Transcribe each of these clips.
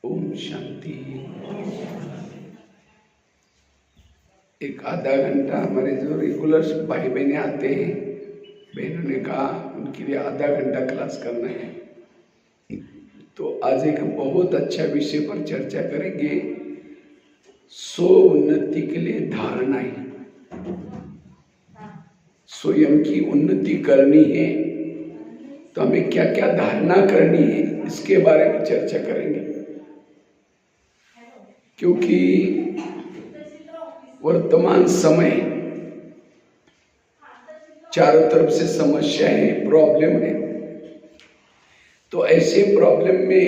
ओम शांति। एक आधा घंटा हमारे जो रेगुलर भाई बहने आते हैं, बहनों ने कहा उनके लिए आधा घंटा क्लास करना है। तो आज एक बहुत अच्छा विषय पर चर्चा करेंगे, स्व उन्नति के लिए धारणाएं। स्वयं की उन्नति करनी है तो हमें क्या क्या धारणा करनी है, इसके बारे में चर्चा करेंगे। क्योंकि वर्तमान समय चारों तरफ से समस्या है, प्रॉब्लम है। तो ऐसे प्रॉब्लम में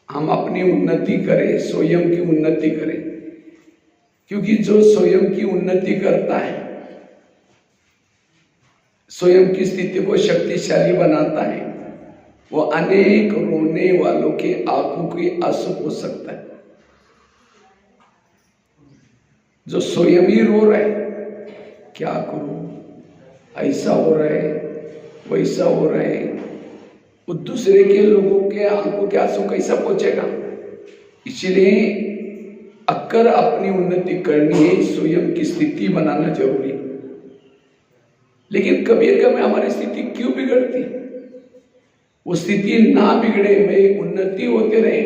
हम अपनी उन्नति करें, स्वयं की उन्नति करें। क्योंकि जो स्वयं की उन्नति करता है, स्वयं की स्थिति को शक्तिशाली बनाता है, वो अनेक रोने वालों के आंखों की आंसू हो सकता है। जो स्वयं ही रो रहा है, क्या करूं, ऐसा हो रहा है, वैसा हो रहा है, वो दूसरे के लोगों के आंखों के आंसू कैसा पहुंचेगा। इसलिए अगर अपनी उन्नति करनी है, स्वयं की स्थिति बनाना जरूरी है। लेकिन कभी कभी हमारी स्थिति क्यों बिगड़ती, वो स्थिति ना बिगड़े, में उन्नति होते रहे,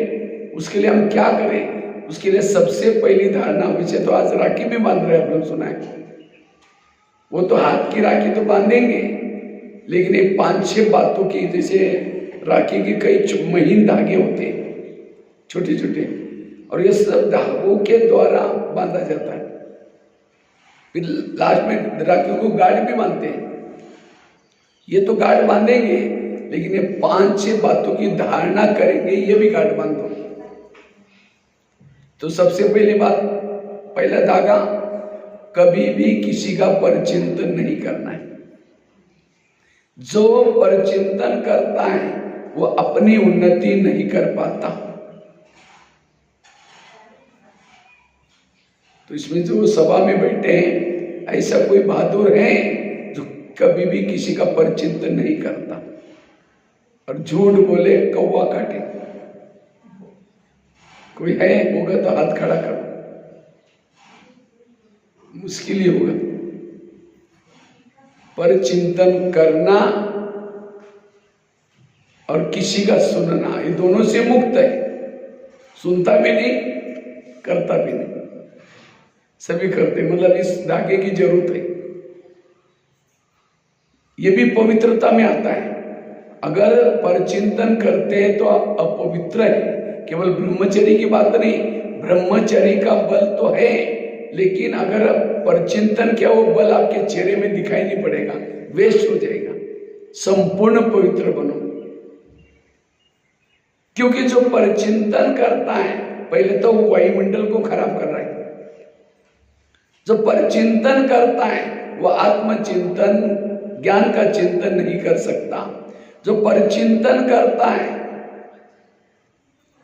उसके लिए हम क्या करें। उसके लिए सबसे पहली धारणा विषय तो आज राखी भी बांध रहे, आप लोग सुना है। वो तो हाथ की राखी तो बांधेंगे, लेकिन ये 5-6 बातों की, जैसे राखी की कई महीन धागे होते हैं छोटे छोटे, और ये सब धागों के द्वारा बांधा जाता है। फिर लास्ट में राखियों को गाढ़ भी बांधते हैं। ये तो गाढ़ बांधेंगे, लेकिन ये 5-6 बातों की धारणा करेंगे, ये भी गाढ़ बांध दो। तो सबसे पहली बात, पहला धागा, कभी भी किसी का परचिंतन नहीं करना है। जो परचिंतन करता है वो अपनी उन्नति नहीं कर पाता। तो इसमें जो सभा में बैठे हैं, ऐसा कोई बहादुर है जो कभी भी किसी का परचिंतन नहीं करता, और झूठ बोले कौवा काटे। कोई है, होगा तो हाथ खड़ा करो, मुश्किल ही होगा। परचिंतन करना और किसी का सुनना, ये दोनों से मुक्त है। सुनता भी नहीं, करता भी नहीं, सभी करते, मतलब इस धागे की जरूरत है। ये भी पवित्रता में आता है। अगर परचिंतन करते हैं तो आप अपवित्र है। केवल ब्रह्मचर्य की बात नहीं, ब्रह्मचर्य का बल तो है, लेकिन अगर परचिंतन किया, वो बल आपके चेहरे में दिखाई नहीं पड़ेगा, वेस्ट हो जाएगा। संपूर्ण पवित्र बनो। क्योंकि जो परचिंतन करता है, पहले तो वो वायुमंडल को खराब कर रहा है। जो परचिंतन करता है वो आत्मचिंतन, ज्ञान का चिंतन नहीं कर सकता। जो परचिंतन करता है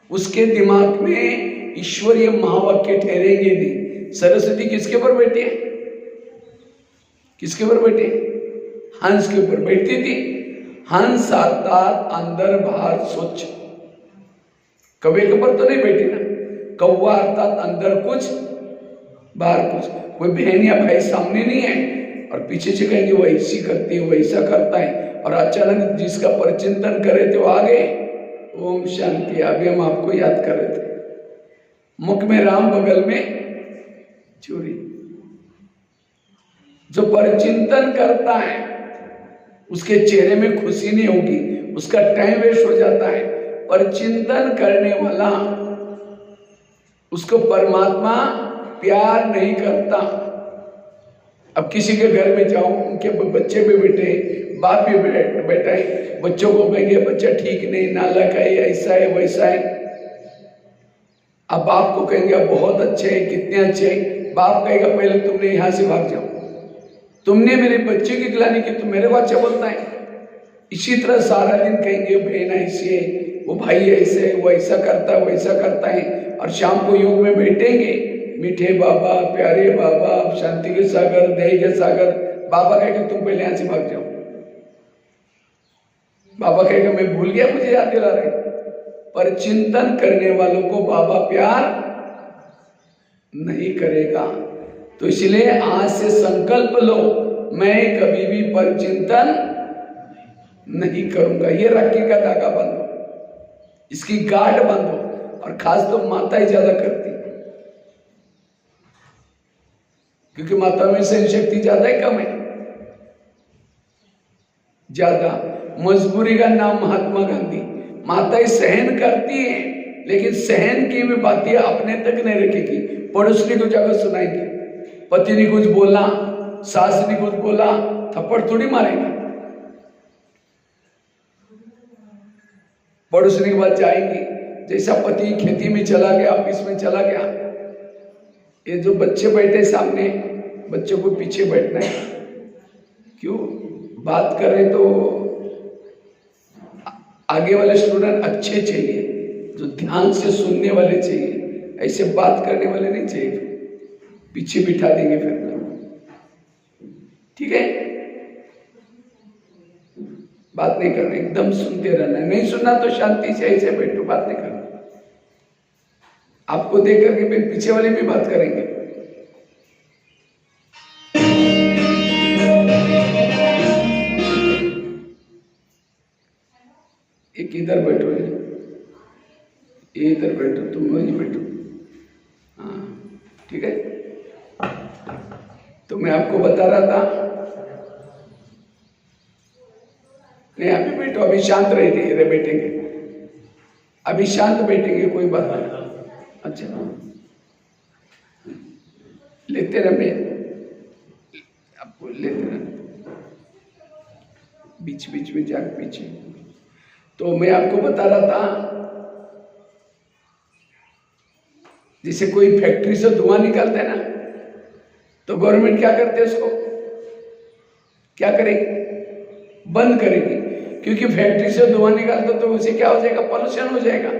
उसके दिमाग में ईश्वरीय महावाक्य ठहरेंगे नहीं। सरस्वती किसके ऊपर बैठी है, किसके ऊपर बैठी है? हंस के ऊपर बैठती थी। हंस अर्थात अंदर बाहर स्वच्छ, कौवे के ऊपर तो नहीं बैठी ना। कौवा अर्थात अंदर कुछ बाहर कुछ। कोई बहन या भाई सामने नहीं है और पीछे से कहेंगे वो ऐसी करती है, वैसा करता है, और अचानक जिसका परचिंतन करे थे वो आ गए। ओम शांति। अभी हम आपको याद कर रहे थे, मुख में राम, बगल में चूड़ी। जो परचिंतन करता है उसके चेहरे में खुशी नहीं होगी, उसका टाइम वेस्ट हो जाता है। परचिंतन करने वाला, उसको परमात्मा प्यार नहीं करता। अब किसी के घर में जाओ, उनके बच्चे भी बैठे, बाप भी बैठा है, बच्चों को कहेंगे बच्चा ठीक नहीं, नालायक है, ऐसा है, वैसा है। अब बाप को कहेंगे बहुत अच्छे हैं, कितने अच्छे हैं। बाप कहेगा पहले तुमने यहां से भाग जाओ, तुमने मेरे बच्चे की गिलानी की, तुम मेरे को अच्छा बोलता है। इसी तरह सारा दिन कहेंगे बहन ऐसी है, वो भाई ऐसे है, वो ऐसा करता है, वैसा करता है। और शाम को योग में बैठेंगे, मीठे बाबा, प्यारे बाबा, शांति के सागर, दया के सागर। बाबा कहेगा तुम पहले यहां से भाग जाओ। बाबा कहेगा मैं भूल गया, मुझे याद दिला रहे। पर चिंतन करने वालों को बाबा प्यार नहीं करेगा। तो इसलिए आज से संकल्प लो, मैं कभी भी पर चिंतन नहीं करूंगा। ये राखी का धागा बांधो, इसकी गांठ बांधो। और खास तो माता ही ज्यादा करती, क्योंकि माता में सहन शक्ति ज्यादा है कम है? ज्यादा। मजबूरी का नाम महात्मा गांधी। माताएं सहन करती हैं, लेकिन सहन की भी बातें अपने तक नहीं रखेगी, पड़ोसनी को जाकर सुनाएंगे। पति ने कुछ बोला, सास ने कुछ बोला, थप्पड़ थोड़ी मारेंगे। पड़ोसनी के बाद जाएंगी। जैसा पति खेती में चला गया, ऑफिस में चला गया, ये जो बच्चे बैठे सामने, बच्चों को पीछे बैठना है। क्यों बात कर रहे? तो आगे वाले स्टूडेंट अच्छे चाहिए, जो ध्यान से सुनने वाले चाहिए, ऐसे बात करने वाले नहीं चाहिए। पीछे बिठा देंगे फिर, ठीक है? बात नहीं करना, एकदम सुनते रहना। नहीं सुनना तो शांति से ऐसे बैठो, बात नहीं करना। आपको देख करके फिर पीछे वाले भी बात करेंगे। एक इधर बैठो, ये इधर बैठो, तुम वहीं बैठो। हाँ ठीक है। तो मैं आपको बता रहा था, नहीं अभी बैठो, अभी शांत रहे बैठेंगे, अभी शांत बैठेंगे, कोई बात नहीं। अच्छा लेते रहे, आपको लेते रहे, बीच बीच में जाकर पीछे। तो मैं आपको बता रहा था, जैसे कोई फैक्ट्री से धुआं निकालता है ना, तो गवर्नमेंट क्या करते है? उसको क्या करेगी? बंद करेगी, क्योंकि फैक्ट्री से धुआं निकालते तो उसे क्या हो जाएगा? पॉल्यूशन हो जाएगा।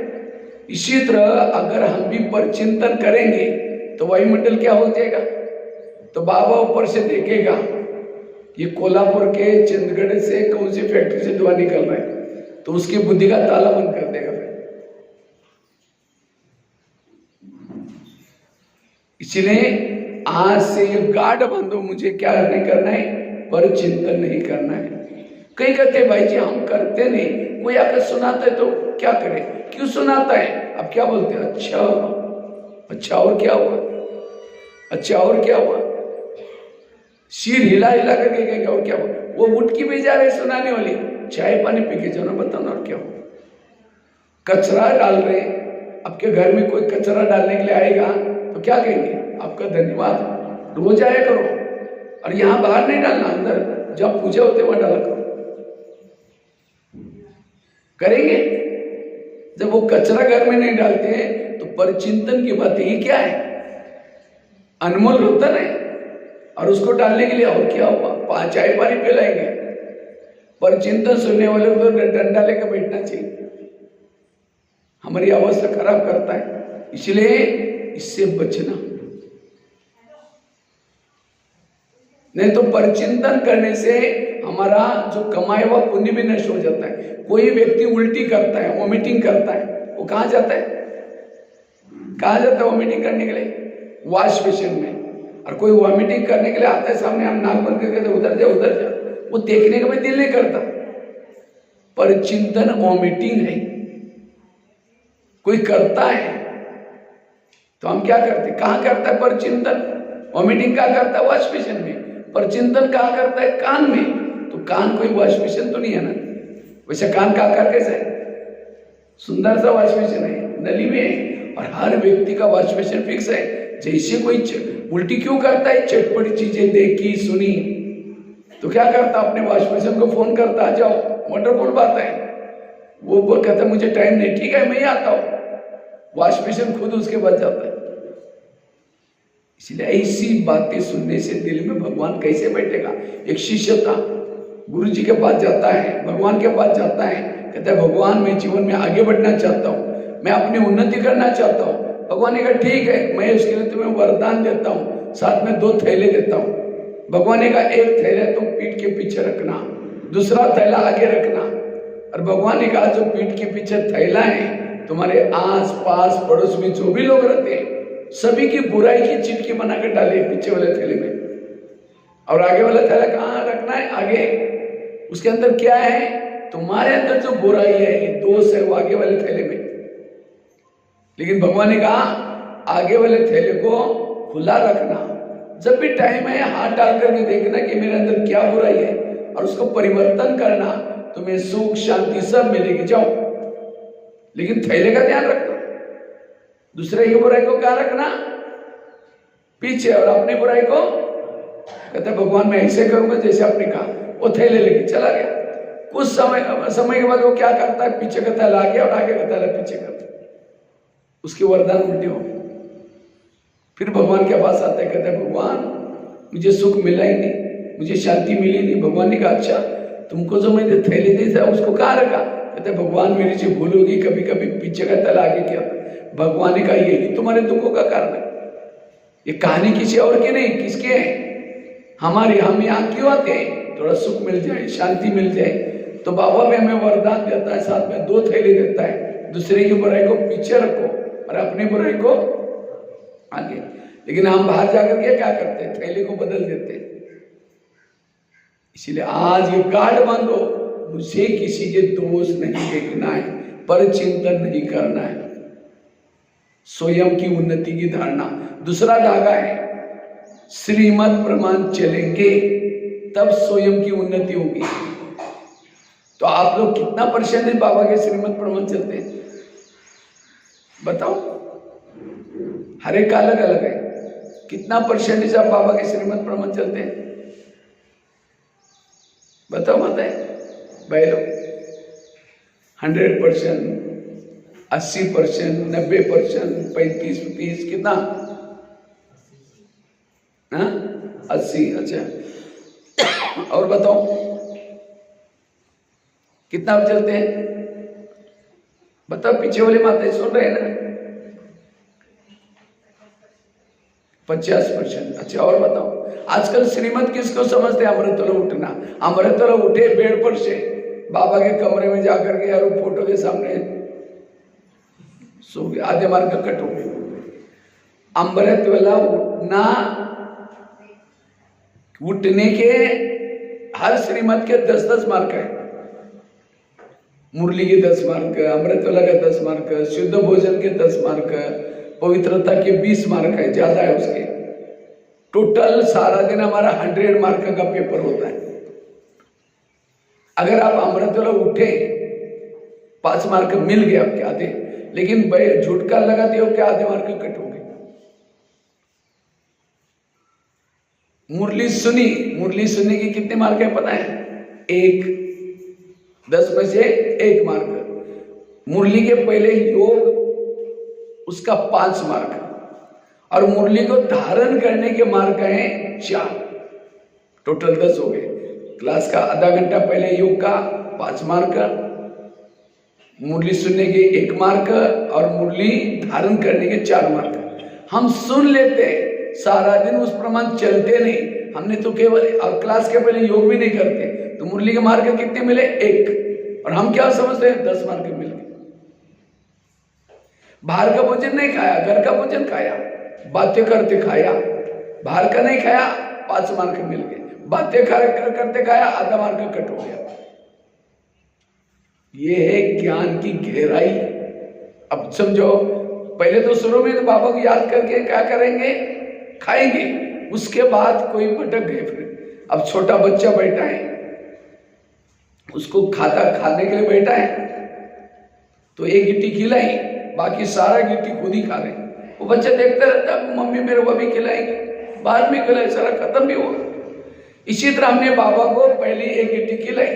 इसी तरह अगर हम भी परचिंतन करेंगे तो वायुमंडल क्या हो जाएगा? तो बाबा ऊपर से देखेगा ये कोल्हापुर के चंदगढ़ से कौन सी फैक्ट्री से धुआं निकल रहा है, तो उसकी बुद्धि का ताला बंद कर देगा फिर। इसलिए आज से ये गार्ड बांधो, मुझे क्या नहीं करना है? पर चिंतन नहीं करना है। कई कहते हैं भाई जी हम करते नहीं, कोई आकर सुनाता है तो क्या करे? क्यों सुनाता है? अब क्या बोलते हैं? अच्छा अच्छा और क्या हुआ? अच्छा और क्या हुआ? सिर हिला हिला करके कहेंगे और क्या हुआ? वो उठ की भी जा रहे सुनाने वाली, चाय पानी पी के जाना, बताना और क्या हुआ? कचरा डाल रहे, आपके घर में कोई कचरा डालने के लिए आएगा तो क्या कहेंगे? आपका धन्यवाद, रोज आया करो, और यहां बाहर नहीं डालना, अंदर जब पूजा होते वहां डाला करो। करेंगे? जब वो कचरा घर में नहीं डालते हैं तो परचिंतन की बात ये क्या है? अनमोल रतन है, और उसको डालने के लिए और क्या हुआ? चाय पानी पिलाएंगे। परचिंतन सुनने वाले को तो डंडा लेकर बैठना चाहिए, हमारी अवस्था खराब करता है। इसलिए इससे बचना, नहीं तो परचिंतन करने से हमारा जो कमाया हुआ पुण्य भी नष्ट हो जाता है। कोई व्यक्ति उल्टी करता है, वॉमिटिंग करता है, वो कहाँ जाता है? कहाँ जाता है वॉमिटिंग करने के लिए? वॉश बेसिन में। और कोई वॉमिटिंग करने के लिए आता है सामने, हम नाक बंद करके उधर जा उधर जा, वो देखने का भी दिल नहीं करता। परचिंतन वॉमिटिंग है। कोई करता है तो हम क्या करते? कहाँ करता है परचिंतन? वॉमिटिंग कहाँ करता है? वॉश बेसिन में। परचिंतन कहाँ करता है? कान में। तो कान कोई वॉश बेसिन तो नहीं है ना? वैसे कान का आकार कैसा है? सुंदर सा वॉश बेसिन है, नली में है, और हर व्यक्ति का वॉश बेसिन फिक्स है। जैसे कोई उल्टी क्यों करता है? चटपटी चीजें देखी सुनी तो क्या करता? अपने वॉश बेसिन को फोन करता, आ जाओ, मोटर खुलवाता है। वो कहता मुझे टाइम नहीं, ठीक है मैं ही आता हूं, वॉश बेसिन खुद उसके बाद जाता है। इसलिए ऐसी बातें सुनने से दिल में भगवान कैसे बैठेगा? एक शिष्य था, गुरु जी के पास जाता है, भगवान के पास जाता है, कहता है भगवान मैं जीवन में आगे बढ़ना चाहता हूँ, मैं अपनी उन्नति करना चाहता हूँ। भगवान ने कहा ठीक है, मैं उसके लिए तुम्हें वरदान देता हूँ, साथ में 2 थैले देता हूँ। भगवान ने कहा एक थैला तुम पीठ के पीछे रखना, दूसरा थैला आगे रखना। और भगवान ने कहा जो पीठ के पीछे थैला है तुम्हारे आस पास पड़ोस में जो भी लोग रहते हैं, सभी की बुराई की चिटकी बना कर डालिए पीछे वाले थैले में। और आगे वाला थैला कहाँ रखना है? आगे। उसके अंदर क्या है? तुम्हारे अंदर जो बुराई है, दोष है, वो आगे वाले थैले में। लेकिन भगवान ने कहा आगे वाले थैले को खुला रखना। जब भी टाइम है हाथ डाल करके देखना कि मेरे अंदर क्या बुराई है और उसको परिवर्तन करना, तुम्हें सुख शांति सब मिलेगी। जाओ, लेकिन थैले का ध्यान रखना। दूसरे की बुराई को क्या रखना? पीछे, और अपनी बुराई को कहते भगवान मैं ऐसे करूंगा जैसे आपने कहा। वो थैले लेके चला गया। कुछ समय के बाद वो क्या करता है? पीछे का थैला आ गया और आगे का थैला पीछे करता। उसकी वरदान उल्टी हो गई। फिर भगवान के पास आता है, कहता है भगवान मुझे सुख मिला ही नहीं, मुझे शांति मिली नहीं। भगवान ने कहा अच्छा, तुमको जो मैंने थैले दी था उसको कहाँ रखा? कहते भगवान मेरी से भूल होगी, कभी कभी पीछे का थैला आगे किया था। भगवान ने कहा यही तुम्हारे दुखों का कारण है। ये कहानी किसी और की नहीं, किसके है? हमारी। हम यहाँ क्यों आते हैं? थोड़ा सुख मिल जाए, शांति मिल जाए। तो बाबा भी हमें वरदान देता है, साथ में 2 थैले देता है। दूसरे की बुराई को पीछे रखो और अपनी बुराई को आगे। लेकिन हम बाहर जाकर के क्या करते हैं? थैले को बदल देते हैं। इसलिए आज ये गाढ़ बांधो, मुझे किसी के दोष नहीं देखना है, पर चिंतन नहीं करना है, स्वयं की उन्नति की धारणा। दूसरा धागा है श्रीमत प्रमाण चलेंगे तब स्वयं की उन्नति होगी। तो आप लोग कितना % बाबा के श्रीमत प्रमाण चलते हैं? बताओ। हर एक का अलग अलग है। कितना % आप बाबा के श्रीमत प्रमाण चलते हैं? बताओ मत है भाई लोग। 100%, 80%, 90%, 35-30, कितना? 80। अच्छा, और बताओ कितना चलते हैं? बताओ, पीछे वाली माता सुन रहे हैं ना? 50%। अच्छा, और बताओ आजकल श्रीमत किसको समझते हैं? अमृतोला उठना। अमृतोला उठे बेड पर से बाबा के कमरे में जाकर के यार फोटो के सामने सो गए, आधे मार्ग का कट हो गए। अमृतोला उठना, उठने के हर श्रीमत के 10-10 मार्क है। मुरली के 10 मार्क, अमृतोला का 10 मार्क, शुद्ध भोजन के 10 मार्क, पवित्रता के 20 मार्क है, ज्यादा है उसके। टोटल सारा दिन हमारा 100 मार्क का पेपर होता है। अगर आप अमृतोला उठे, 5 मार्क मिल गए आपके आधे, लेकिन झूठ का लगा दिए क्या आधे मार्क कट हो गए। मुरली सुनी, मुरली सुनने की कितने मार्क है पता है? 1। 10 में से 1 मार्क। मुरली के पहले योग, उसका 5 मार्क, और मुरली को धारण करने के मार्क हैं 4। टोटल 10 हो गए। क्लास का आधा घंटा पहले योग का 5 मार्क, मुरली सुनने के 1 मार्क, और मुरली धारण करने के 4 मार्क। हम सुन लेते हैं, सारा दिन उस प्रमाण चलते नहीं। हमने तो केवल, और क्लास के पहले योग भी नहीं करते, तो मुरली के मार्क कितने मिले? 1। और हम क्या समझते हैं? 10 मार्क मिल गए। बाहर का भोजन नहीं खाया, घर का भोजन खाया, बातें करते खाया। बाहर का नहीं खाया, 5 मार्क मिल गए। बातें करते खाया, आधा मार्क कट हो गया। ये है ज्ञान की गहराई। अब समझो, पहले तो शुरू में तो बाबा को याद करके क्या करेंगे? खाएंगे। उसके बाद कोई भटक गए। फिर अब छोटा बच्चा बैठा है, उसको खाने के लिए बैठा है, तो 1 गिट्टी खिलाई, बाकी सारा गिट्टी खुद ही खा रहे। वो बच्चा देखता रहता है, मम्मी मेरे को भी खिलाएंगे, बाद में खिलाई, सारा खत्म भी हुआ। इसी तरह हमने बाबा को पहले 1 गिट्टी खिलाई,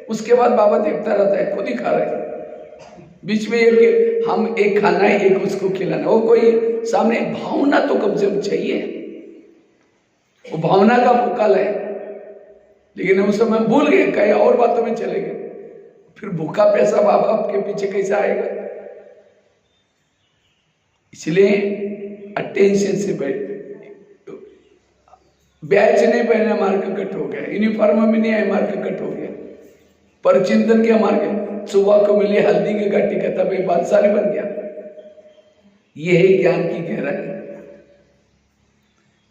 उसके बाद बाबा देखता रहता है, खुद ही खा रहे। बीच में हम एक खाना है, एक उसको खिलाना। वो कोई सामने भावना तो कम से कम चाहिए। वो भावना का भूखा है, लेकिन उस समय भूल गए, कई और बातों में चले गए। फिर भूखा पैसा बाबा आपके पीछे कैसा आएगा? इसलिए अटेंशन से बैठ। बैच नहीं पहने, मार्क कट हो गया। यूनिफॉर्म में नहीं आए, मार्क कट हो गया। पर चिंतन क्या मार्ग? सुबह को मिली हल्दी की गट्टी का तब एक बादशाह बन गया। यह है ज्ञान की गहराई।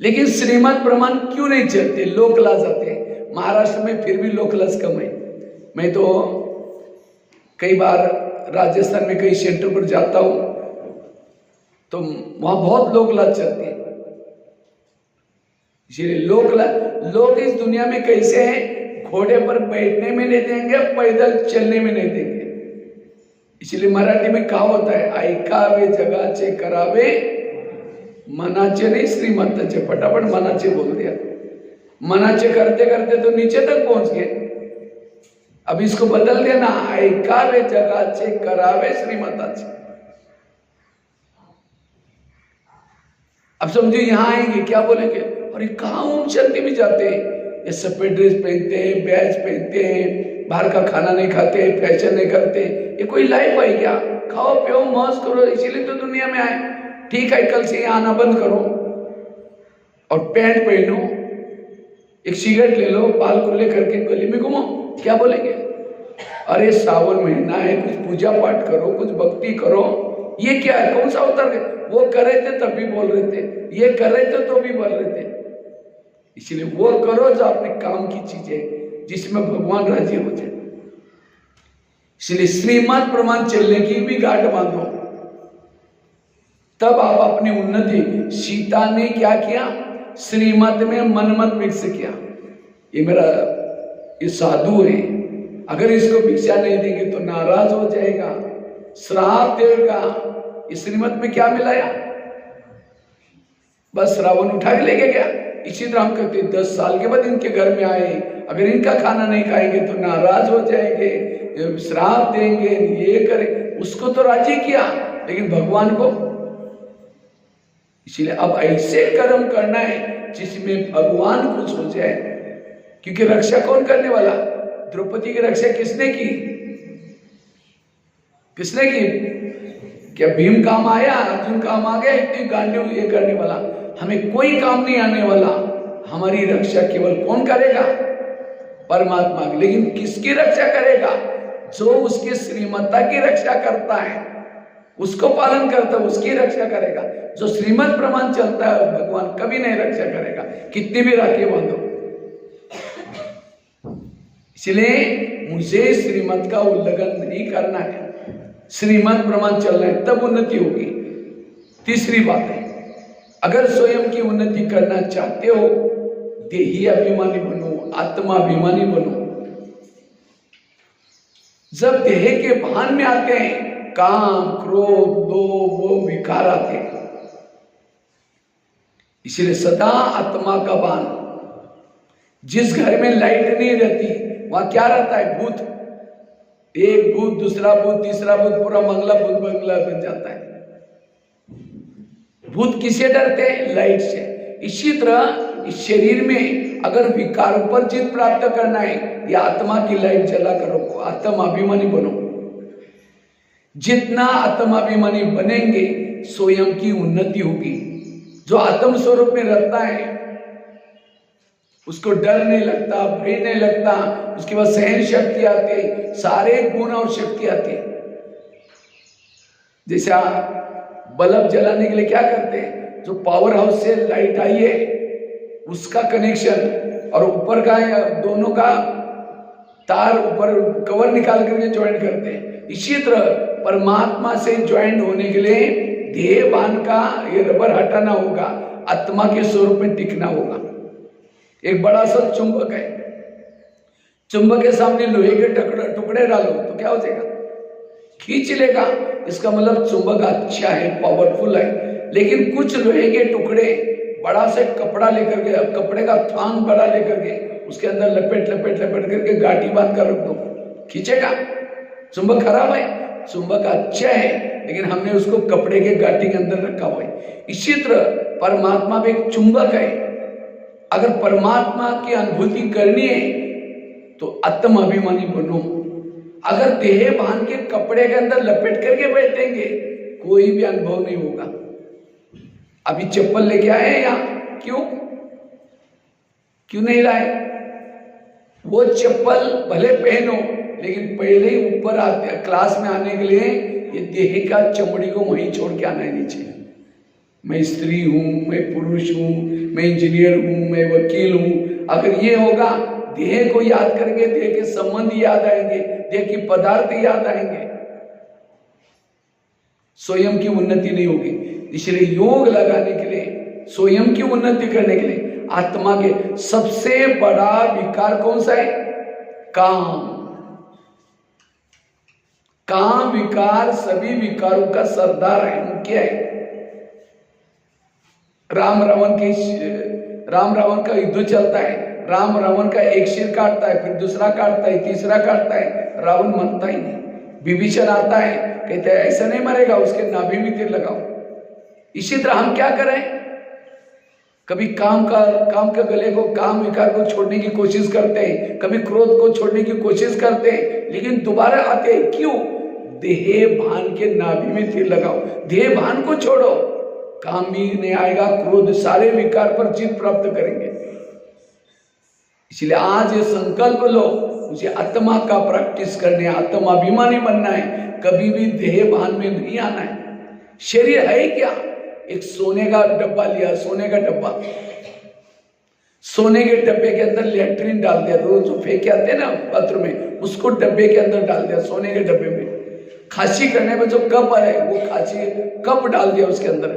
लेकिन श्रीमत प्रमाण क्यों नहीं चलते? लोक लाज आते हैं। महाराष्ट्र में फिर भी लोक लाज कम है। मैं तो कई बार राजस्थान में कई सेंटर पर जाता हूं तो वहां बहुत लोक लाज चलती है। इसलिए लोग इस दुनिया में कैसे हैं? घोड़े पर बैठने में नहीं देंगे, पैदल चलने में नहीं देंगे। इसलिए मराठी में कहावत है, ऐकावे जगाचे करावे मनाचे नहीं श्रीमंताचे। फटाफट मनाचे बोल दिया। मनाचे करते करते तो नीचे तक पहुंच गए। अब इसको बदल देना, ऐकावे जगाचे करावे श्रीमंताचे। अब समझो यहां आएंगे क्या बोलेंगे? और ये कहाँ ओम शांति में जाते हैं? ये सफेद ड्रेस पहनते हैं, बैज पहनते हैं, बाहर का खाना नहीं खाते, फैशन नहीं करते। ये कोई लाइफ है क्या? खाओ पियो मौज करो, इसीलिए तो दुनिया में आए। ठीक है, कल से यहाँ आना बंद करो और पैंट पहनो, एक सिगरेट ले लो, बाल खुले करके गली में घूमो। क्या बोलेंगे? अरे सावन महीना है, कुछ पूजा पाठ करो, कुछ भक्ति करो। ये क्या है? कौन सा अवतार? वो कर रहे थे तब भी बोल रहे थे, ये कर रहे थे तो भी बोल रहे थे। इसलिए वो करो जो अपने काम की चीजें, जिसमें भगवान राजी हो जाए। इसलिए श्रीमत प्रमाण चलने की भी गांठ बांधो, तब आप अपनी उन्नति। सीता ने क्या किया? श्रीमत में मनमत मिक्स किया। ये मेरा ये साधु है, अगर इसको भिक्षा नहीं देंगे तो नाराज हो जाएगा, श्राप देगा। इस श्रीमत में क्या मिलाया? बस रावण उठा के लेके गया। इसी तरह हम कहते 10 साल के बाद इनके घर में आए, अगर इनका खाना नहीं खाएंगे तो नाराज हो जाएंगे, श्राप देंगे, ये करें। उसको तो राजी किया, लेकिन भगवान को। इसलिए अब ऐसे कर्म करना है जिसमें भगवान खुश हो जाए। क्योंकि रक्षा कौन करने वाला? द्रौपदी की रक्षा किसने की? किसने की? क्या भीम काम आया? अर्जुन काम आ गया? इतनी गांडियों ये करने वाला? हमें कोई काम नहीं आने वाला। हमारी रक्षा केवल कौन करेगा? परमात्मा। लेकिन किसकी रक्षा करेगा? जो उसके श्रीमता की रक्षा करता है, उसको पालन करता है, उसकी रक्षा करेगा। जो श्रीमत प्रमाण चलता है भगवान कभी नहीं रक्षा करेगा, कितनी भी राखी बांधो। इसलिए मुझे श्रीमत का उल्लंघन नहीं करना है, श्रीमत प्रमाण चलना है, तब उन्नति होगी। तीसरी बात है, अगर स्वयं की उन्नति करना चाहते हो, देही अभिमानी बनो, आत्माभिमानी बनो। जब देह के भान में आते हैं, काम, क्रोध, लोभ, वो विकार आते हैं। इसलिए सदा आत्मा का भान। जिस घर में लाइट नहीं रहती वहां क्या रहता है? भूत। एक भूत, दूसरा भूत, तीसरा भूत, पूरा मंगला भूत बंगला बन जाता है। भूत किससे डरते हैं? लाइट से। इसी तरह इस शरीर में अगर विकारों पर जीत प्राप्त करना है, या आत्मा की लाइट जला कर रखो, आत्माभिमानी बनो। जितना आत्माभिमानी बनेंगे स्वयं की उन्नति होगी। जो आत्म स्वरूप में रहता है उसको डर नहीं लगता, भय नहीं लगता, उसके बाद सहन शक्ति आती है, सारे गुण और शक्ति आती है। जैसा बल्ब जलाने के लिए क्या करते हैं? जो पावर हाउस से लाइट आई है उसका कनेक्शन और ऊपर का दोनों का तार ऊपर कवर निकाल करके ज्वाइन करते हैं। इसी तरह परमात्मा से ज्वाइन होने के लिए देह भान का ये रबर हटाना होगा, आत्मा के स्वरूप में टिकना होगा। एक बड़ा सा चुंबक है, चुंबक के सामने लोहे के टुकड़े डालो तो क्या हो जाएगा? खींच लेगा। इसका मतलब चुंबक अच्छा है, पावरफुल है। लेकिन कुछ लोहे के टुकड़े बड़ा से कपड़ा लेकर के, कपड़े का थान बड़ा लेकर के उसके अंदर लपेट करके गाठी बांध कर रख दो, खींचेगा? चुंबक खराब है? चुंबक अच्छा है, लेकिन हमने उसको कपड़े के गाठी के अंदर रखा हुआ है। इसी तरह परमात्मा भी एक चुंबक है। अगर परमात्मा की अनुभूति करनी है तो आत्म अभिमानी बनो। अगर देह बांध के कपड़े के अंदर लपेट करके बैठेंगे कोई भी अनुभव नहीं होगा। अभी चप्पल लेके आए यहाँ, क्यों नहीं लाए? वो चप्पल भले पहनो लेकिन पहले ही ऊपर आते क्लास में आने के लिए ये देह का चमड़ी को वहीं छोड़ के आना ही नहीं चाहिए। मैं स्त्री हूं, मैं पुरुष हूं, मैं इंजीनियर हूं, मैं वकील हूं, अगर ये होगा देह को याद करेंगे, देह के संबंध याद आएंगे, देह की पदार्थ याद आएंगे, स्वयं की उन्नति नहीं होगी। इसलिए योग लगाने के लिए, स्वयं की उन्नति करने के लिए आत्मा के सबसे बड़ा विकार कौन सा है? काम। काम विकार सभी विकारों का सरदार है, मुख्य है। राम रावण का युद्ध चलता है, राम रावण का एक सिर काटता है, फिर दूसरा काटता है, तीसरा काटता है, रावण मरता ही नहीं। विभीषण आता है, कहते हैं ऐसा नहीं मरेगा, उसके नाभि में तीर लगाओ। इसी तरह हम क्या करें, कभी काम का गले को, काम विकार को छोड़ने की कोशिश करते हैं, कभी क्रोध को छोड़ने की कोशिश करते हैं, लेकिन दोबारा आते हैं। क्यों? देह भान के नाभि में तीर लगाओ, देह भान को छोड़ो, काम भी नहीं आएगा, क्रोध सारे विकार पर जीत प्राप्त करेंगे। इसलिए आज ये संकल्प लो, मुझे आत्मा का प्रैक्टिस करने, आत्माभिमानी बनना है, कभी भी देह भान में नहीं आना है। शरीर है क्या? एक सोने का डब्बा लिया, सोने का डब्बा, सोने के डब्बे के अंदर लैट्रिन डाल दिया, रोज जो फेंक आते हैं ना बाथरूम में, उसको डब्बे के अंदर डाल दिया, सोने के डब्बे में। खांसी करने में जो कप है, वो खांसी कप डाल दिया उसके अंदर,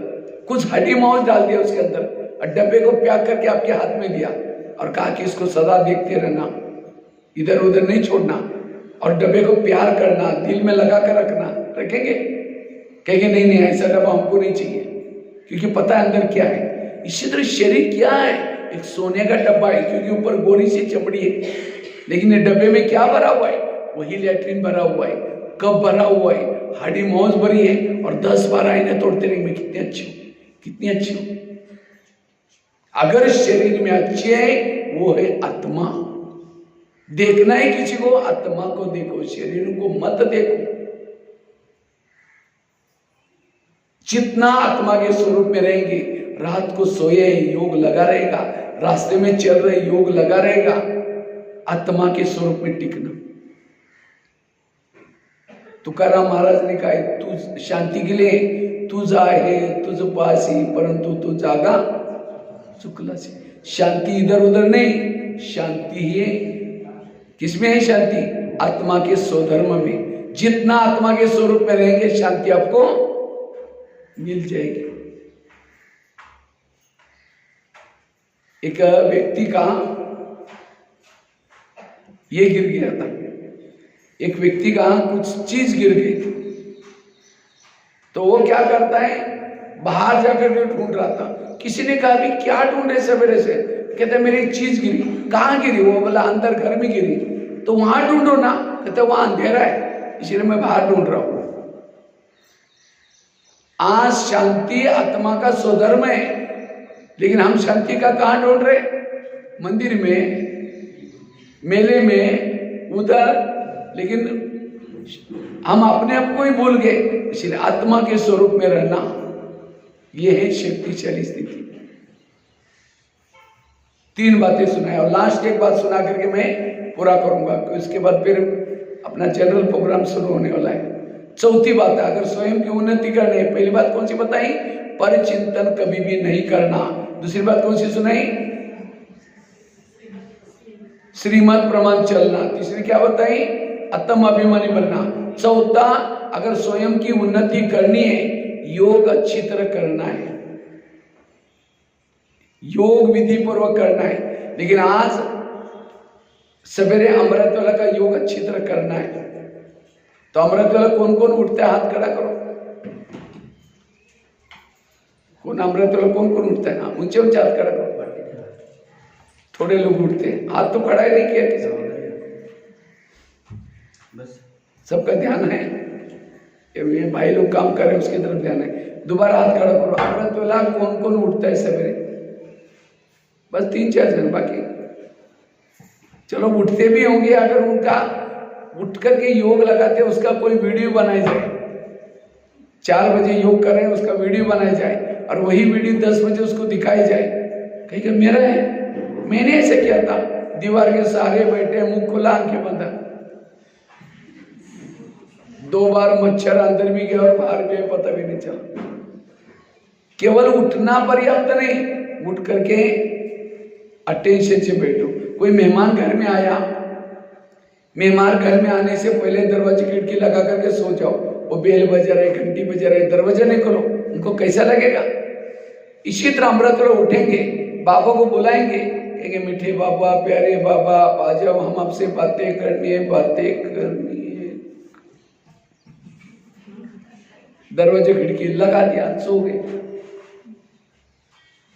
कुछ हड्डी मांस डाल दिया उसके अंदर, और डब्बे को पैक करके आपके हाथ में दिया और कहा कि इसको सदा देखते रहना, इधर उधर नहीं छोड़ना, और डब्बे को प्यार करना, दिल में लगा कर रखना। रखेंगे? कहेंगे नहीं नहीं, ऐसा डब्बा हमको नहीं चाहिए, क्योंकि पता है अंदर क्या है। इसी तरह शरीर क्या है? एक सोने का डब्बा है, क्योंकि ऊपर गोरी सी चमड़ी है, लेकिन ये डब्बे में क्या भरा हुआ है? वही लैट्रिन भरा हुआ है, कप भरा हुआ है, हड्डी मौज भरी है, और 10-12 आईने तोड़ते रहेंगे, मैं कितनी अच्छी हूं, कितनी अच्छी हूं। अगर शरीर में अच्छे है, वो है आत्मा। देखना है किसी को, आत्मा को देखो, शरीर को मत देखो। जितना आत्मा के स्वरूप में रहेंगे, रात को सोए योग लगा रहेगा, रास्ते में चल रहे योग लगा रहेगा, आत्मा के स्वरूप में टिकना। तुकाराम महाराज ने कहा, तू शांति के लिए तू जाए तुझ पासी, परंतु तू जागा चुकलासी। शांति इधर उधर नहीं, शांति है किसमें है? शांति आत्मा के स्वधर्म में। जितना आत्मा के स्वरूप में रहेंगे, शांति आपको मिल जाएगी। एक व्यक्ति का ये गिर गया था, एक व्यक्ति का कुछ चीज गिर गई थी, तो वो क्या करता है, बाहर जाकर के ढूंढ रहा था। किसी ने कहा भी क्या ढूंढे सवेरे से? कहते मेरी एक चीज गिरी। कहाँ गिरी? वो बोला अंदर घर में गिरी। तो वहां ढूंढो ना। कहते वहां अंधेरा है, इसलिए मैं बाहर ढूंढ रहा हूं। आज शांति आत्मा का स्वधर्म है, लेकिन हम शांति का कहां ढूंढ रहे? मंदिर में, मेले में, उधर, लेकिन हम अपने आप को ही भूल गए। इसलिए आत्मा के स्वरूप में रहना, यह है शक्तिशाली स्थिति। 3 बातें सुनाए, और लास्ट एक बात सुना करके मैं पूरा करूंगा, उसके बाद फिर अपना जनरल प्रोग्राम शुरू होने वाला है। चौथी बात है, अगर स्वयं की उन्नति करनी है, पहली बात कौन सी बताई? परिचिंतन कभी भी नहीं करना। दूसरी बात कौन सी सुनाई? श्रीमत प्रमाण चलना। तीसरी क्या बताई? आत्म अभिमानी बनना। चौथा, अगर स्वयं की उन्नति करनी है, योग अच्छी तरह करना है, योग विधि पूर्वक करना है। लेकिन आज सवेरे अमृत वाला का योग अच्छी तरह करना है, तो अमृत वाला कौन कौन उठता है? हाथ खड़ा करो। कौन अमृत वाला कौन कौन उठता है? हाँ, ऊंचे ऊंचे हाथ खड़ा करो। थोड़े लोग उठते हैं, हाथ तो खड़ा ही नहीं किया किसी ने। बस सबका ध्यान है, ये भाई लोग काम कर रहे हैं, उसकी तरफ ध्यान है। दोबारा हाथ खड़ा करो। अमृत वाला कौन कौन उठता है सवेरे? बस 3-4 जन, बाकी चलो उठते भी होंगे। अगर उनका उठ करके योग लगाते, उसका कोई वीडियो बनाई जाए, 4 बजे योग कर रहे हैं, उसका वीडियो बनाई जाए, और वही वीडियो 10 बजे उसको दिखाई जाए, कहेगा मेरा है, मैंने ऐसे किया था। दीवार के सहारे बैठे, मुंह खुला, आंखें बंद, 2 बार मच्छर अंदर भी गया और बाहर भी पता भी नहीं चला। केवल उठना पर्याप्त नहीं, उठ करके अटेंशन से बैठो। कोई मेहमान घर में आया, मेहमान घर में आने से पहले दरवाजे खिड़की लगा करके सो जाओ। वो बेल बजा रहे, घंटी बजा रहे, दरवाजा नहीं खोलो, उनको कैसा लगेगा? इसी तरह अमृत लोग उठेंगे, बाबा को बुलाएंगे, कहेंगे मीठे बाबा, प्यारे बाबा, आ जाओ, हम आपसे बातें करनी है, बातें करनी है। दरवाजे खिड़की लगा दिया, सो गए।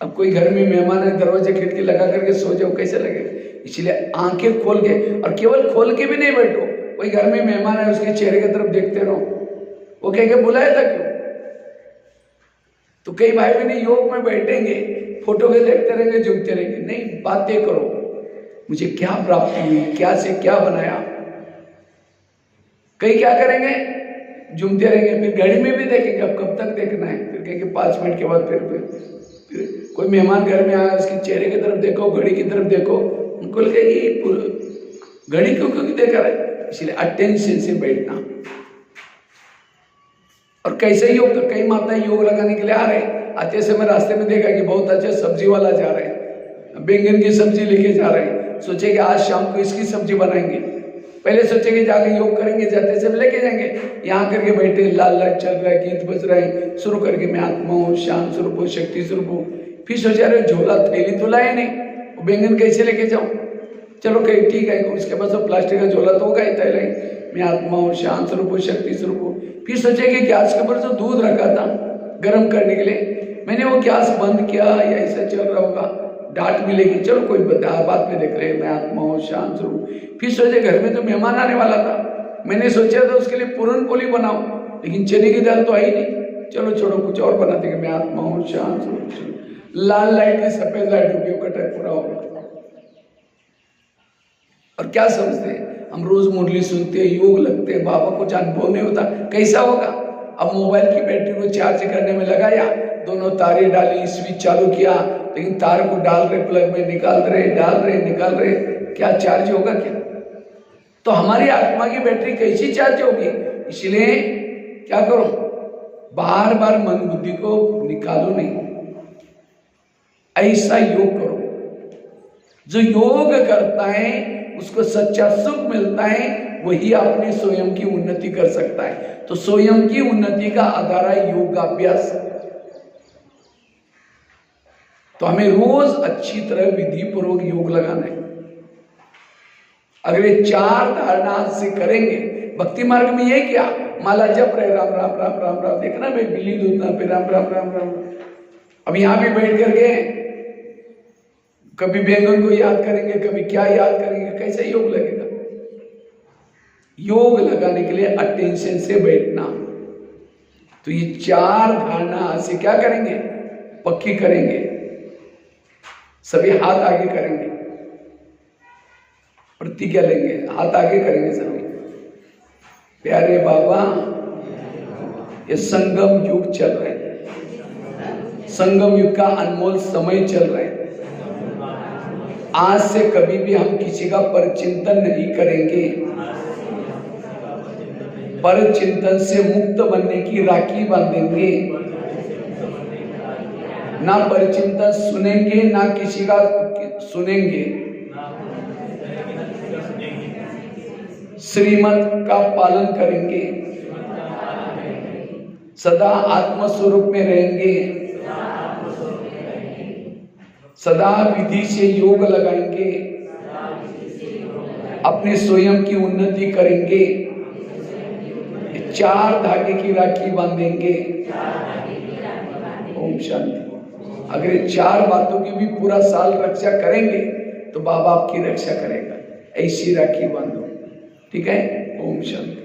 अब कोई घर में मेहमान है, दरवाजे खिड़की लगा करके सो जाओ, कैसा लगेगा? इसलिए आंखें खोल के, और केवल खोल के भी नहीं बैठो। कोई घर में मेहमान है, उसके चेहरे की तरफ देखते रहो, वो कहेंगे बुलाया था क्यों? तो कई भाई बहन योग में बैठेंगे, फोटो के देखते रहेंगे, झूमते रहेंगे। नहीं, बातें करो, मुझे क्या प्राप्ति हुई, क्या से क्या बनाया। कई क्या करेंगे, झूमते रहेंगे, फिर घड़ी में भी देखेंगे, अब कब तक देखना है, फिर कहेंगे 5 मिनट के बाद फिर कोई मेहमान घर में आया, उसके चेहरे की तरफ देखो, घड़ी की तरफ देखो, उनको लगे ये घड़ी क्यों देख रहा है? इसलिए अटेंशन से बैठना। और कैसे योग, कई माताएं योग लगाने के लिए आ रहे, आते समय रास्ते में देखा कि बहुत अच्छा सब्जी वाला जा रहे हैं, बैंगन की सब्जी लेके जा रहे हैं। सोचे कि आज शाम को इसकी सब्जी बनाएंगे, पहले सोचे कि जाके योग करेंगे, जाते समय लेके जाएंगे। यहाँ करके बैठे, लाल लाल चल रहा है, गीत बज रहा है, शुरू करके मैं आत्मा हूँ, शांत स्वरूप हूँ, शक्ति स्वरूप हूँ। फिर सोचा रहे झोला थैली तो लाए नहीं, वो बैंगन कैसे लेके जाऊँ? चलो कहीं ठीक है, उसके पास तो प्लास्टिक का झोला तो होगा ही, थैला ही। मैं आत्मा हूँ, शांत स्वरूप हूँ, शक्ति स्वरूप हूँ। फिर सोचे कि गैस के ऊपर जो दूध रखा था गर्म करने के लिए, मैंने वो गैस बंद किया या ऐसा चल रहा होगा, डांट मिलेगी, चलो कोई बात में देख रहे, मैं आत्मा हूँ, शांत स्वरूप। फिर सोचे घर में तो मेहमान आने वाला था, मैंने सोचा था उसके लिए पूरन पोली बनाओ, लेकिन चने की दाल तो आई नहीं, चलो छोड़ो कुछ और बना देंगे, मैं आत्मा हूँ, शांत स्वरूप। लाल लाइट की सफेद लाइट उपयोग का टाइम पूरा हो गया। और क्या समझते हैं हम, रोज मुरली सुनते हैं, योग लगते हैं, बाबा कुछ अनुभव नहीं होता, कैसा होगा? अब मोबाइल की बैटरी को चार्ज करने में लगाया, दोनों तारे डाली, स्विच चालू किया, लेकिन तार को डाल रहे, प्लग में निकाल रहे, डाल रहे, निकाल रहे, क्या चार्ज होगा क्या? तो हमारी आत्मा की बैटरी कैसी चार्ज होगी? इसलिए क्या करो, बार बार मन बुद्धि को निकालो नहीं, ऐसा योग करो। जो योग करता है उसको सच्चा सुख मिलता है, वही अपने स्वयं की उन्नति कर सकता है। तो स्वयं की उन्नति का आधार है योगाभ्यास। तो हमें रोज अच्छी तरह विधि पूर्वक योग लगाना है। अगर ये 4 धारणा से करेंगे, भक्ति मार्ग में ये क्या, माला जप रहे, राम राम राम राम राम, देखना मैं बिल्ली दूधना पे राम राम राम राम। अब यहां भी बैठ करके कभी बैंगन को याद करेंगे, कभी क्या याद करेंगे, कैसे योग लगेगा? योग लगाने के लिए अटेंशन से बैठना। तो ये 4 धारणा से क्या करेंगे, पक्की करेंगे। सभी हाथ आगे करेंगे, प्रतिज्ञा लेंगे, हाथ आगे करेंगे सभी। प्यारे बाबा, ये संगम युग चल रहे हैं, संगम युग का अनमोल समय चल रहा है। आज से कभी भी हम किसी का परचिंतन नहीं करेंगे। परचिंतन से मुक्त बनने की राखी बांधेंगे। ना परचिंतन सुनेंगे, ना किसी का सुनेंगे। श्रीमत का पालन करेंगे, सदा आत्म स्वरूप में रहेंगे, सदा विधि से योग लगाएंगे, अपने स्वयं की उन्नति करेंगे, 4 धागे की राखी बांधेंगे। ओम शांति। अगर ये 4 बातों की भी पूरा साल रक्षा करेंगे तो बाबा आपकी रक्षा करेगा। ऐसी राखी बांधो, ठीक है? ओम शांति।